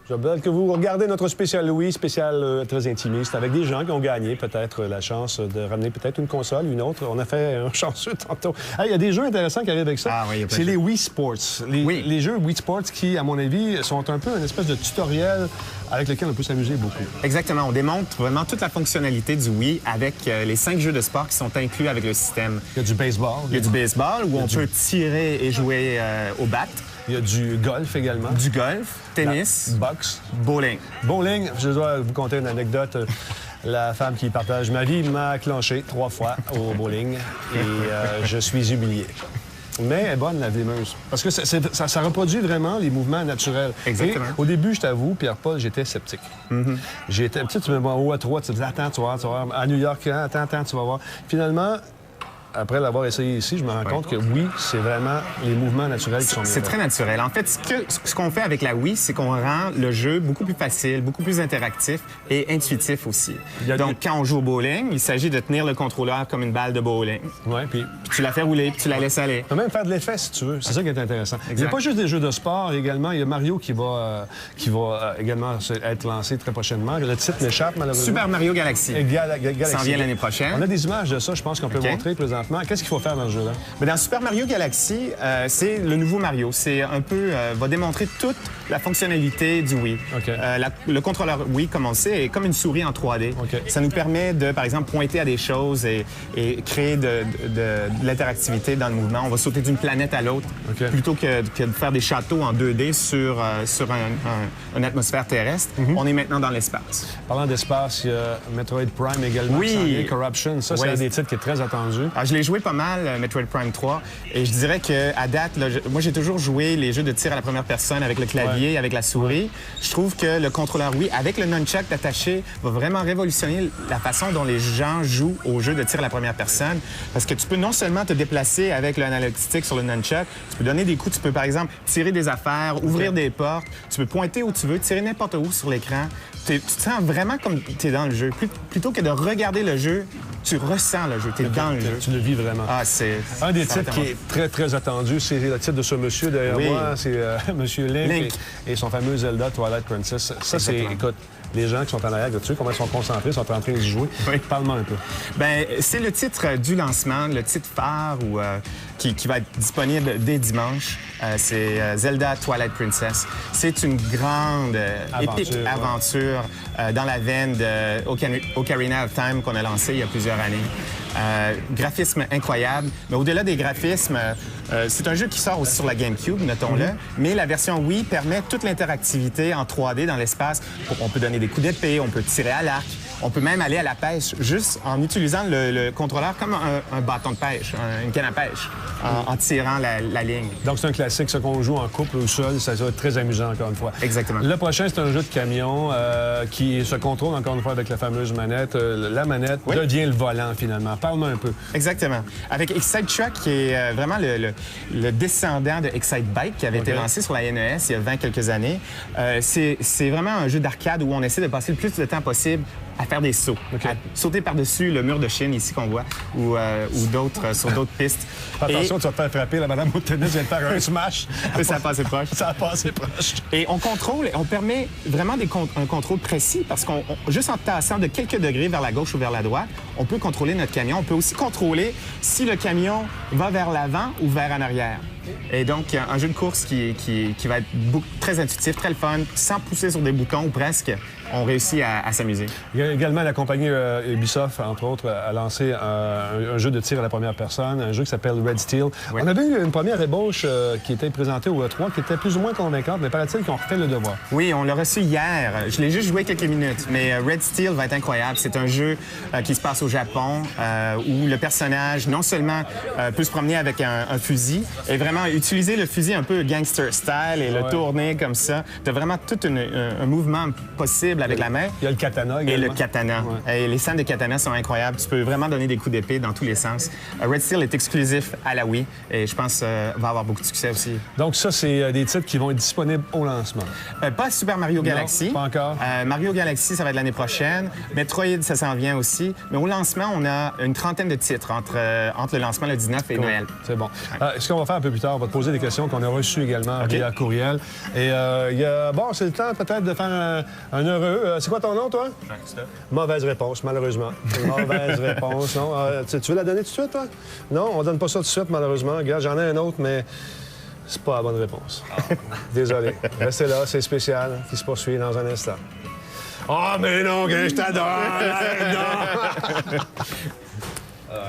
Je veux que vous regardez notre spécial Louis, spécial très intimiste, avec des gens qui ont gagné peut-être la chance de ramener peut-être une console, une autre. On a fait un chanceux tantôt. Il y a des jeux intéressants qui arrivent avec ça. Ah, oui, c'est les Wii Sports. Les jeux Wii Sports qui, à mon avis, sont un peu une espèce de tutoriel avec lequel on peut s'amuser beaucoup. Exactement. On démontre vraiment toute la fonctionnalité du Wii avec les 5 jeux de sport qui sont inclus avec le système. Il y a du baseball. Il y a du baseball où on peut tirer et jouer au bat. Il y a du golf également. Du golf, tennis, boxe, bowling. Bowling, je dois vous conter une anecdote. La femme qui partage ma vie m'a clenché 3 fois au bowling et je suis humilié. Mais elle est bonne, la vémeuse. Parce que ça reproduit vraiment les mouvements naturels. Exactement. Et au début, je t'avoue, Pierre-Paul, j'étais sceptique. J'étais petit, tu me vois en haut à 3, tu te dis, attends, tu vas voir. À New York, attends, tu vas voir. Finalement, après l'avoir essayé ici, je me rends compte que oui, c'est vraiment les mouvements naturels qui sont mis. C'est très naturel. En fait, ce qu'on fait avec la Wii, c'est qu'on rend le jeu beaucoup plus facile, beaucoup plus interactif et intuitif aussi. Donc, quand on joue au bowling, il s'agit de tenir le contrôleur comme une balle de bowling. Oui, puis tu la fais rouler, puis tu la laisses aller. Tu peux même faire de l'effet, si tu veux. C'est ça qui est intéressant. Exact. Il n'y a pas juste des jeux de sport également. Il y a Mario qui va également être lancé très prochainement. Le titre m'échappe, malheureusement. Super Mario Galaxy. Galaxy. Ça en vient l'année prochaine. On a des images de ça, je pense qu'on peut montrer présentement. Qu'est-ce qu'il faut faire dans ce jeu-là? Mais dans Super Mario Galaxy, c'est le nouveau Mario. C'est un peu... va démontrer toute la fonctionnalité du Wii. Okay. Le contrôleur Wii, comme on le sait, est comme une souris en 3D. Okay. Ça nous permet de, par exemple, pointer à des choses et créer de l'interactivité dans le mouvement. On va sauter d'une planète à l'autre plutôt que de faire des châteaux en 2D sur une atmosphère terrestre. On est maintenant dans l'espace. Parlant d'espace, il y a Metroid Prime également. Oui. Corruption, ça, c'est un des titres qui est très attendu. Alors, je l'ai joué pas mal, Metroid Prime 3, et je dirais qu'à date, là, moi, j'ai toujours joué les jeux de tir à la première personne avec le clavier, avec la souris. Je trouve que le contrôleur Wii, avec le nunchuck attaché, va vraiment révolutionner la façon dont les gens jouent aux jeux de tir à la première personne, parce que tu peux non seulement te déplacer avec le analog stick sur le nunchuck, tu peux donner des coups, tu peux, par exemple, tirer des affaires, ouvrir des portes, tu peux pointer où tu veux, tirer n'importe où sur l'écran. Tu te sens vraiment comme tu es dans le jeu. Plutôt que de regarder le jeu, tu ressens le jeu, tu es dans le jeu. Tu le vis vraiment. Ah, c'est... Un des titres qui est très, très attendu, c'est le titre de ce monsieur derrière moi. C'est Monsieur Link. Et son fameux Zelda Twilight Princess. Ça, c'est... Écoute, les gens qui sont en arrière là-dessus, comment ils sont concentrés, sont en train de jouer. Oui. Parle-moi un peu. Bien, c'est le titre du lancement, le titre phare qui va être disponible dès dimanche. C'est Zelda Twilight Princess. C'est une grande, épique aventure dans la veine de Ocarina of Time qu'on a lancé il y a plusieurs années. Graphisme incroyable. Mais au-delà des graphismes, c'est un jeu qui sort aussi sur la GameCube, notons-le. Mais la version Wii permet toute l'interactivité en 3D dans l'espace. On peut donner des coups d'épée, on peut tirer à l'arc. On peut même aller à la pêche juste en utilisant le contrôleur comme un bâton de pêche, une canne à pêche, en tirant la ligne. Donc, c'est un classique, ça qu'on joue en couple ou seul. Ça va être très amusant, encore une fois. Exactement. Le prochain, c'est un jeu de camion qui se contrôle, encore une fois, avec la fameuse manette. La manette devient le volant, finalement. Parle-moi un peu. Exactement. Avec Excite Truck, qui est vraiment le descendant de Excite Bike, qui avait été lancé sur la NES il y a 20 quelques années. C'est vraiment un jeu d'arcade où on essaie de passer le plus de temps possible à faire des sauts, à sauter par-dessus le mur de Chine ici qu'on voit, ou d'autres sur d'autres pistes. Attention, tu vas te faire frapper, la madame au tennis vient de faire un smash. Ça a passé proche. Ça a passé proche. Et on contrôle, on permet vraiment un contrôle précis parce qu'on juste en tassant de quelques degrés vers la gauche ou vers la droite, on peut contrôler notre camion. On peut aussi contrôler si le camion va vers l'avant ou vers en arrière. Et donc, un jeu de course qui va être très intuitif, très le fun, sans pousser sur des boutons ou presque. On réussit à s'amuser. Également, la compagnie Ubisoft, entre autres, a lancé un jeu de tir à la première personne, un jeu qui s'appelle Red Steel. Oui. On avait eu une première ébauche qui était présentée au E3, qui était plus ou moins convaincante, mais paraît-il qu'on refait le devoir. Oui, on l'a reçu hier. Je l'ai juste joué quelques minutes, mais Red Steel va être incroyable. C'est un jeu qui se passe au Japon, où le personnage, non seulement peut se promener avec un fusil, et vraiment utiliser le fusil un peu gangster style et le tourner comme ça. Tu as vraiment tout un mouvement possible avec la main. Il y a le katana également. Et le katana. Ouais. Et les scènes de katana sont incroyables. Tu peux vraiment donner des coups d'épée dans tous les sens. Red Steel est exclusif à la Wii et je pense va avoir beaucoup de succès aussi. Donc ça, c'est des titres qui vont être disponibles au lancement. Pas Super Mario Galaxy. Non, pas encore. Mario Galaxy, ça va être l'année prochaine. Metroid, ça s'en vient aussi. Mais au lancement, on a une trentaine de titres entre le lancement le 19 et Noël. C'est bon. Ce qu'on va faire un peu plus tard, auditeurs. On va te poser des questions qu'on a reçues également via courriel. Et bon, c'est le temps peut-être de faire un heureux. C'est quoi ton nom, toi? Christophe. Mauvaise réponse, malheureusement. Mauvaise réponse, non? Tu veux la donner tout de suite, toi? Non, on donne pas ça tout de suite, malheureusement. Regarde, j'en ai un autre, mais c'est pas la bonne réponse. Désolé. Restez là, c'est spécial, qui se poursuit dans un instant. Ah, mais non, que je t'adore! Non!